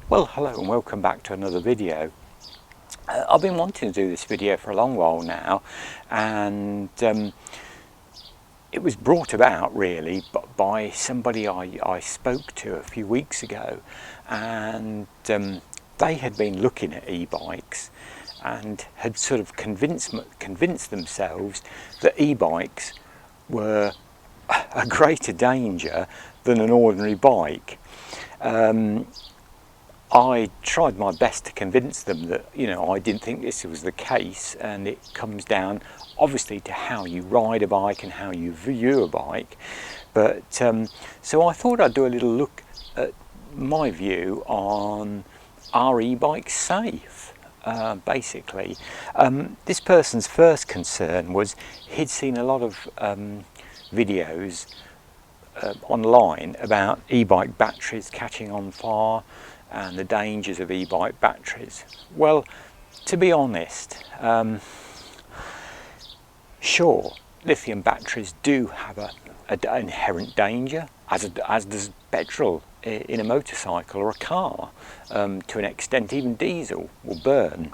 Well, hello and welcome back to another video. I've been wanting to do this video for a long while now, and it was brought about really by somebody I spoke to a few weeks ago, and they had been looking at e-bikes and had sort of convinced themselves that e-bikes were a greater danger than an ordinary bike. I tried my best to convince them that, I didn't think this was the case, and it comes down obviously to how you ride a bike and how you view a bike. But so I thought I'd do a little look at my view on, are e-bikes safe? Basically, this person's first concern was he'd seen a lot of videos online about e-bike batteries catching on fire and the dangers of e-bike batteries. Well, to be honest, sure, lithium batteries do have an inherent danger, as does petrol in a motorcycle or a car. To an extent, even diesel will burn.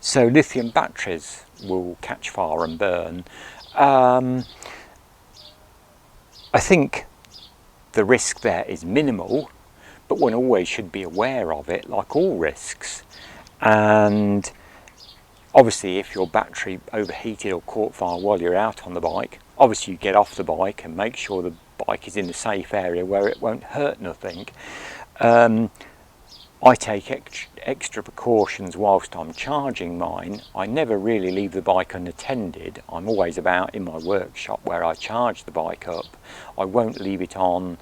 So lithium batteries will catch fire and burn. I think the risk there is minimal, but one always should be aware of it, like all risks. And obviously if your battery overheated or caught fire while you're out on the bike, obviously you get off the bike and make sure the bike is in a safe area where it won't hurt nothing. I take extra precautions whilst I'm charging mine. I never really leave the bike unattended. I'm always about in my workshop where I charge the bike up. I won't leave it on,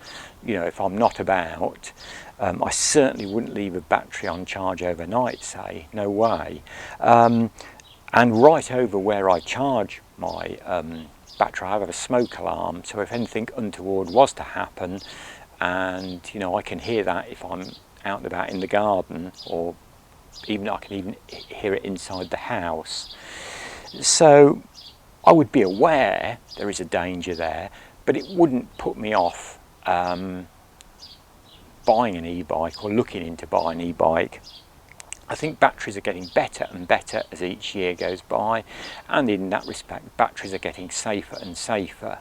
if I'm not about. I certainly wouldn't leave a battery on charge overnight, say, no way. And right over where I charge my battery, I have a smoke alarm, so if anything untoward was to happen, and I can hear that if I'm out and about in the garden, or even I can even hear it inside the house. So I would be aware there is a danger there, but it wouldn't put me off buying an e-bike or looking into buying an e-bike. I think batteries are getting better and better as each year goes by, and in that respect batteries are getting safer and safer.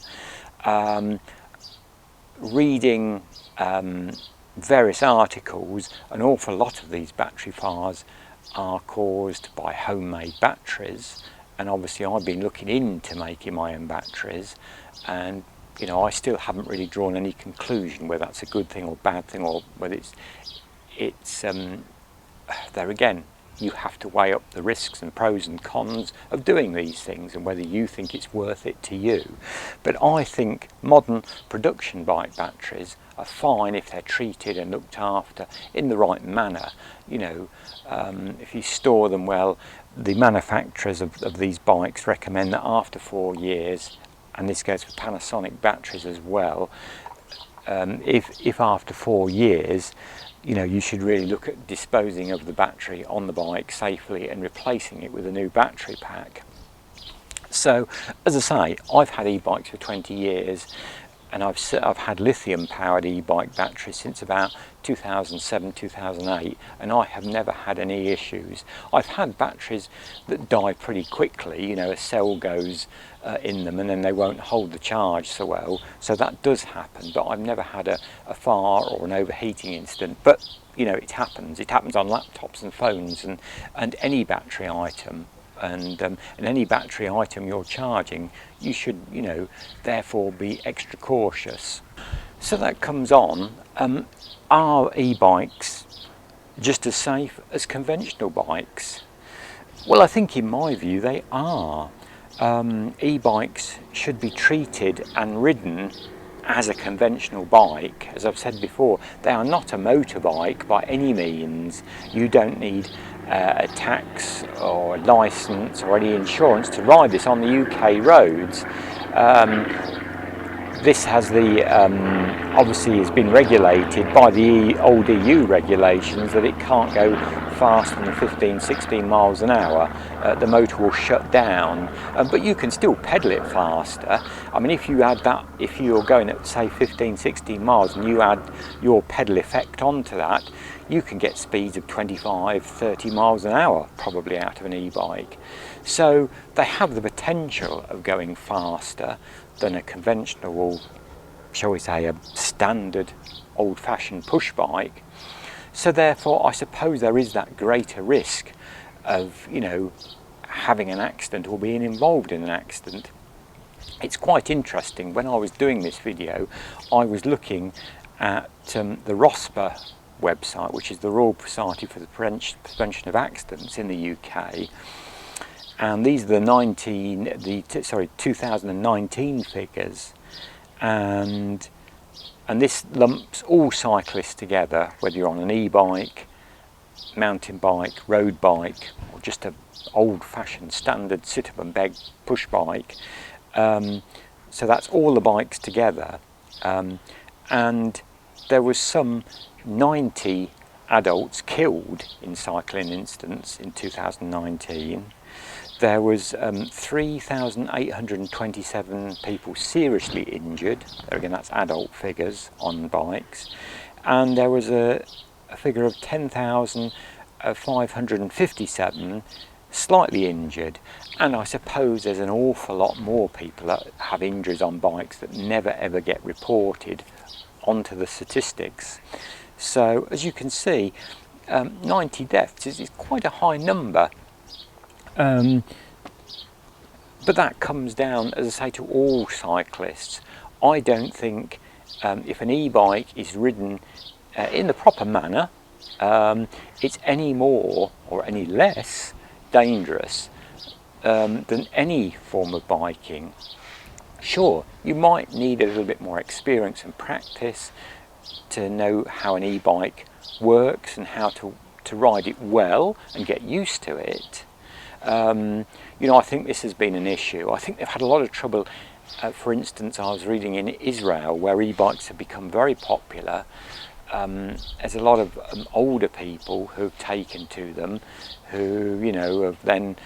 Reading various articles, an awful lot of these battery fires are caused by homemade batteries, and obviously I've been looking into making my own batteries, and I still haven't really drawn any conclusion whether that's a good thing or bad thing, or whether it's there again, you have to weigh up the risks and pros and cons of doing these things and whether you think it's worth it to you. But I think modern production bike batteries are fine if they're treated and looked after in the right manner. If you store them well, the manufacturers of these bikes recommend that after 4 years, and this goes for Panasonic batteries as well, if after 4 years, you should really look at disposing of the battery on the bike safely and replacing it with a new battery pack. So, as I say, I've had e-bikes for 20 years, and I've had lithium-powered e-bike batteries since about 2007, 2008, and I have never had any issues. I've had batteries that die pretty quickly, a cell goes in them and then they won't hold the charge so well, so that does happen, but I've never had a fire or an overheating incident. But it happens on laptops and phones and any battery item, and any battery item you're charging, you should therefore be extra cautious. So that comes on, are e-bikes just as safe as conventional bikes? Well, I think in my view they are. E-bikes should be treated and ridden as a conventional bike. As I've said before, they are not a motorbike by any means. You don't need a tax or a licence or any insurance to ride this on the UK roads. this has the obviously has been regulated by the old EU regulations that it can't go faster than 15-16 miles an hour. The motor will shut down, but you can still pedal it faster. I mean, if you add that, if you're going at say 15-16 miles and you add your pedal effect onto that, you can get speeds of 25-30 miles an hour probably out of an e-bike. So they have the potential of going faster than a conventional, shall we say, a standard old-fashioned push bike. So therefore I suppose there is that greater risk of, you know, having an accident or being involved in an accident. It's quite interesting, when I was doing this video I was looking at the ROSPA website, which is the Royal Society for the Prevention of Accidents in the UK, and these are the 2019 figures, and this lumps all cyclists together, whether you're on an e-bike, mountain bike, road bike, or just an old-fashioned standard sit-up-and-beg push bike. So that's all the bikes together, and there was some 90 adults killed in cycling incidents in 2019. There was 3,827 people seriously injured. There again, that's adult figures on bikes. And there was a figure of 10,557 slightly injured. And I suppose there's an awful lot more people that have injuries on bikes that never ever get reported onto the statistics. So as you can see, 90 deaths is quite a high number. But that comes down, as I say, to all cyclists. I don't think if an e-bike is ridden in the proper manner, it's any more or any less dangerous than any form of biking. Sure, you might need a little bit more experience and practice to know how an e-bike works and how to ride it well and get used to it. You know, I think this has been an issue. I think they've had a lot of trouble. For instance, I was reading in Israel where e-bikes have become very popular. There's a lot of older people who've taken to them, who, you know, have then,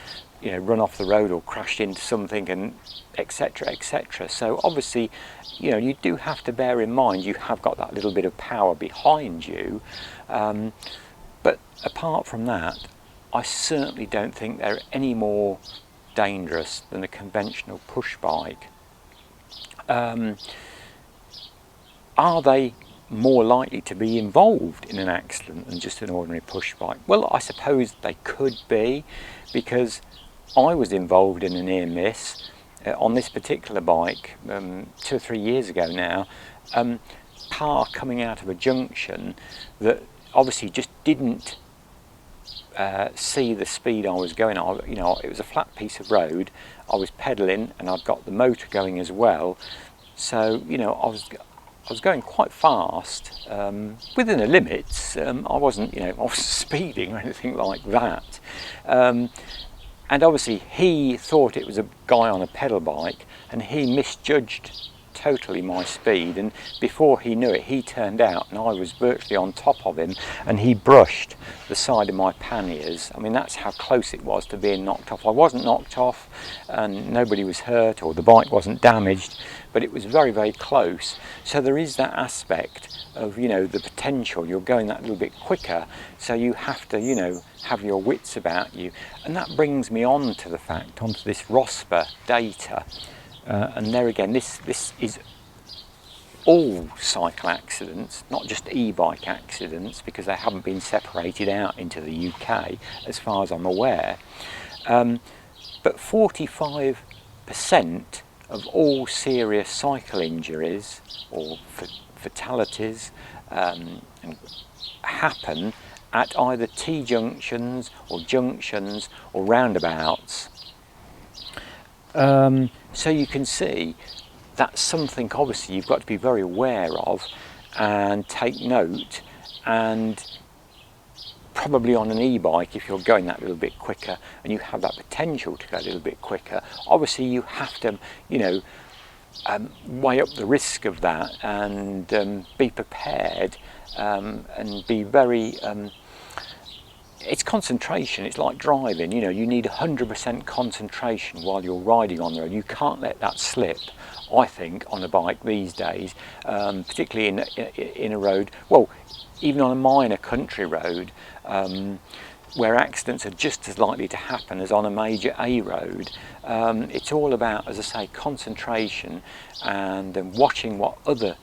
you know, run off the road or crashed into something, and etc., etc. So obviously, you know, you do have to bear in mind you have got that little bit of power behind you. But apart from that, I certainly don't think they're any more dangerous than a conventional push bike. Are they more likely to be involved in an accident than just an ordinary push bike? Well, I suppose they could be, because I was involved in a near miss on this particular bike 2 or 3 years ago now. Car coming out of a junction that obviously just didn't see the speed I was going on. You know, it was a flat piece of road. I was pedalling and I'd got the motor going as well. So, you know, I was going quite fast, within the limits. I wasn't, you know, I wasn't speeding or anything like that. And obviously he thought it was a guy on a pedal bike, and he misjudged totally my speed, and before he knew it, he turned out and I was virtually on top of him, and he brushed the side of my panniers. I mean, that's how close it was to being knocked off. I wasn't knocked off and nobody was hurt, or the bike wasn't damaged, but it was very, very close. So there is that aspect of, you know, the potential. You're going that little bit quicker, so you have to, you know, have your wits about you. And that brings me on to the fact, onto this ROSPA data. And there again, this is all cycle accidents, not just e-bike accidents, because they haven't been separated out into the UK as far as I'm aware. But 45% of all serious cycle injuries or fatalities happen at either T-junctions or junctions or roundabouts. So you can see that's something obviously you've got to be very aware of and take note, and probably on an e-bike, if you're going that little bit quicker and you have that potential to go a little bit quicker, obviously you have to, you know, weigh up the risk of that and be prepared and be very it's concentration. It's like driving, you know, you need 100% concentration while you're riding on the road. You can't let that slip, I think, on a bike these days, particularly in a road, well, even on a minor country road, where accidents are just as likely to happen as on a major A road. It's all about, as I say, concentration and watching what the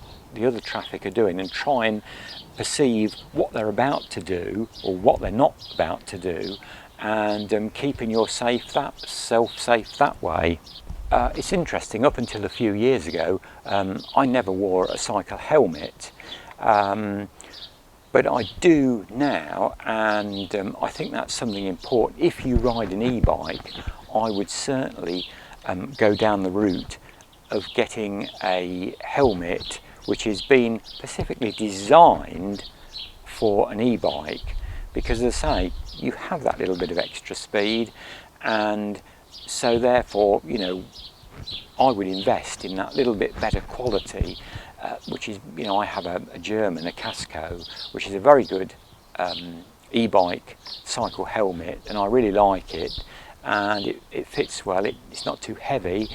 other traffic are doing and try and perceive what they're about to do or what they're not about to do, and keeping yourself safe that way. It's interesting, up until a few years ago, I never wore a cycle helmet. But I do now, and I think that's something important. If you ride an e-bike, I would certainly go down the route of getting a helmet which has been specifically designed for an e-bike, because as I say, you have that little bit of extra speed, and so therefore, you know, I would invest in that little bit better quality, which is, you know, I have a German, a Casco, which is a very good e-bike cycle helmet, and I really like it, and it fits well. It's not too heavy,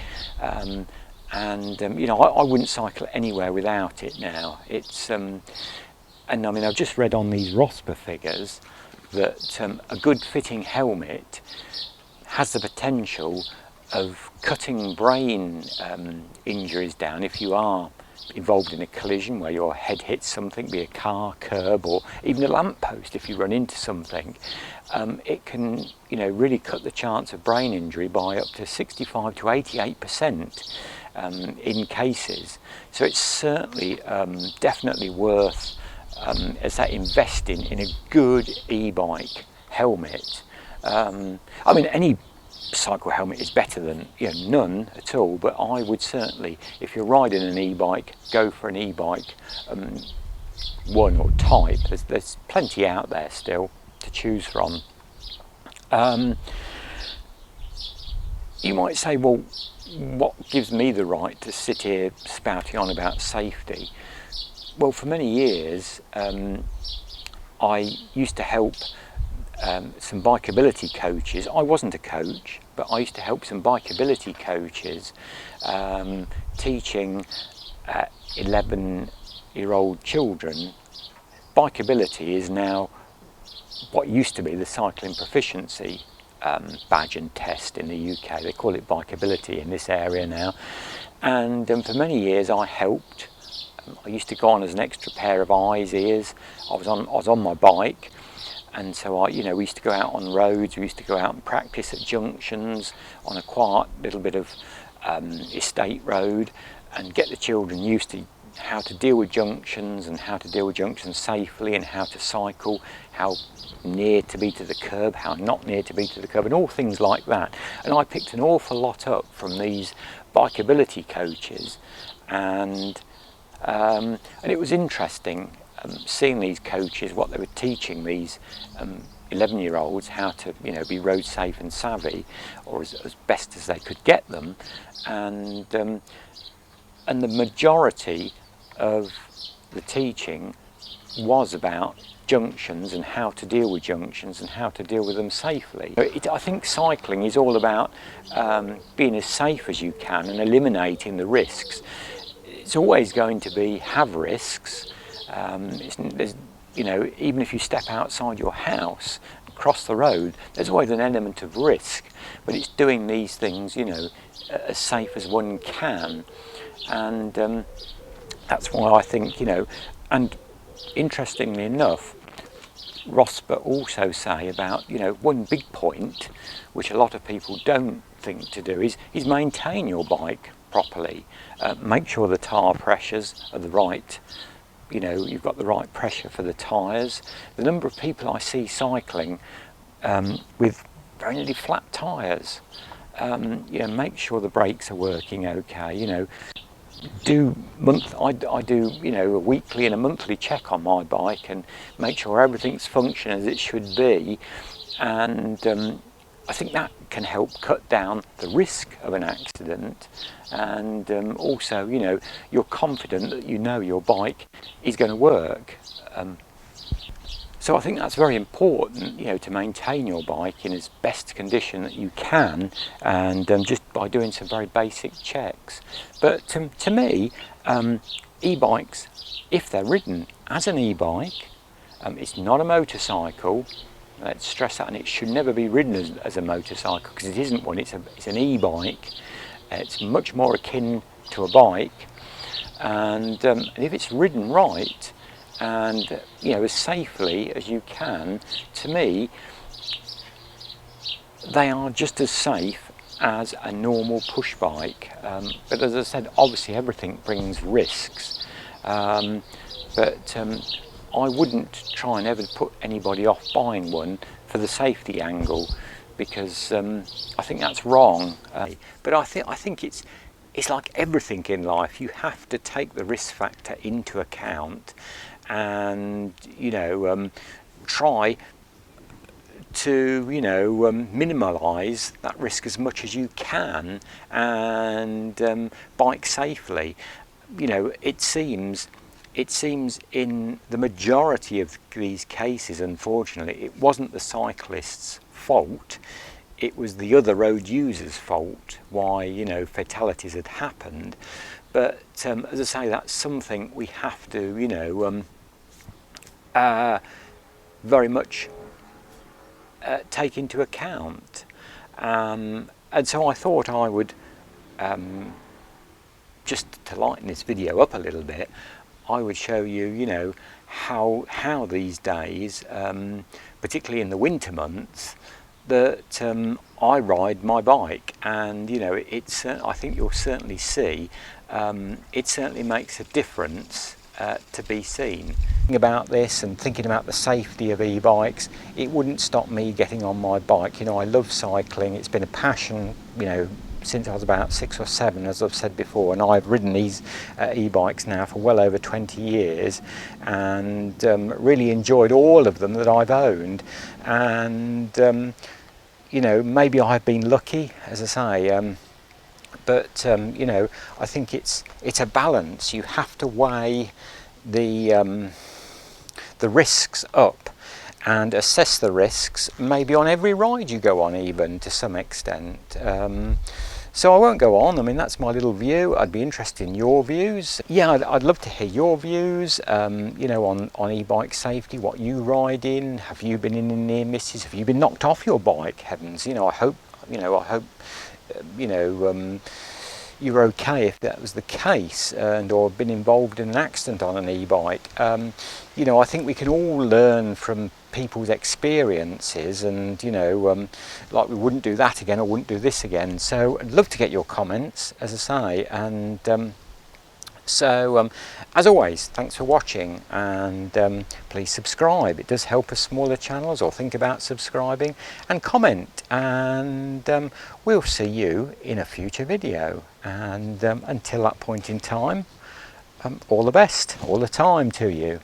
and you know, I wouldn't cycle anywhere without it now. It's and I mean, I've just read on these ROSPA figures that a good fitting helmet has the potential of cutting brain injuries down if you are involved in a collision where your head hits something, be a car, curb, or even a lamppost. If you run into something, it can, you know, really cut the chance of brain injury by up to 65 to 88% in cases. So it's certainly definitely worth, as I say, investing in a good e-bike helmet. I mean, any cycle helmet is better than, you know, none at all, but I would certainly, if you're riding an e-bike, go for an e-bike one or type. There's plenty out there still to choose from. You might say, well, what gives me the right to sit here spouting on about safety? Well, for many years I used to help some bikeability coaches. I wasn't a coach, but I used to help some bikeability coaches teaching 11-year-old children. Bikeability is now what used to be the cycling proficiency badge and test in the UK. They call it bikeability in this area now, and for many years I helped. I used to go on as an extra pair of eyes, ears. I was on my bike, and so we used to go out on roads. We used to go out and practice at junctions on a quiet little bit of estate road, and get the children used to how to deal with junctions and how to deal with junctions safely, and how to cycle, how near to be to the curb, how not near to be to the curb, and all things like that. And I picked an awful lot up from these bikeability coaches, and it was interesting seeing these coaches, what they were teaching these 11-year-olds, how to, you know, be road safe and savvy, or as best as they could get them, and the majority of the teaching was about junctions and how to deal with junctions and how to deal with them safely. I think cycling is all about being as safe as you can and eliminating the risks. It's always going to have risks. There's, you know, even if you step outside your house, cross the road, there's always an element of risk, but it's doing these things, you know, as safe as one can. And that's why I think, you know, and interestingly enough, ROSPA also say about, you know, one big point which a lot of people don't think to do is maintain your bike properly. Make sure the tyre pressures are the right, you know, you've got the right pressure for the tyres. The number of people I see cycling with very nearly flat tyres, you know, make sure the brakes are working okay, you know. I do, you know, a weekly and a monthly check on my bike and make sure everything's functioning as it should be, and I think that can help cut down the risk of an accident, and also, you know, you're confident that you know your bike is going to work. So I think that's very important, you know, to maintain your bike in as best condition that you can, and just by doing some very basic checks. But to me, e-bikes, if they're ridden as an e-bike, it's not a motorcycle. Let's stress that, and it should never be ridden as a motorcycle, because it isn't one. It's an e-bike. It's much more akin to a bike, and if it's ridden right, and you know, as safely as you can, to me they are just as safe as a normal push bike. But as I said, obviously everything brings risks, but I wouldn't try and ever put anybody off buying one for the safety angle, because I think that's wrong. But I think it's like everything in life. You have to take the risk factor into account, and you know, try to, you know, minimise that risk as much as you can, and bike safely. You know, it seems in the majority of these cases, unfortunately, it wasn't the cyclist's fault. It was the other road users' fault why, you know, fatalities had happened. But as I say, that's something we have to, you know, very much take into account. And so I thought I would, just to lighten this video up a little bit, I would show you, you know, how these days, particularly in the winter months, that I ride my bike, and you know, it's I think you'll certainly see it certainly makes a difference to be seen. About this and thinking about the safety of e-bikes, it wouldn't stop me getting on my bike. You know, I love cycling. It's been a passion, you know, since I was about 6 or 7, as I've said before, and I've ridden these e-bikes now for well over 20 years, and really enjoyed all of them that I've owned. And you know, maybe I've been lucky, as I say, but you know, I think it's a balance. You have to weigh the risks up and assess the risks, maybe on every ride you go on, even to some extent. So I won't go on. I mean, that's my little view. I'd be interested in your views. Yeah, I'd love to hear your views, you know, on e-bike safety, what you ride in. Have you been in near misses? Have you been knocked off your bike? Heavens, you know, I hope you know, you're okay if that was the case, and or been involved in an accident on an e-bike. You know, I think we can all learn from people's experiences, and you know, like we wouldn't do that again, or wouldn't do this again. So I'd love to get your comments, as I say, and so as always, thanks for watching, and please subscribe. It does help us smaller channels, or think about subscribing, and comment, and we'll see you in a future video. And until that point in time, all the best all the time to you.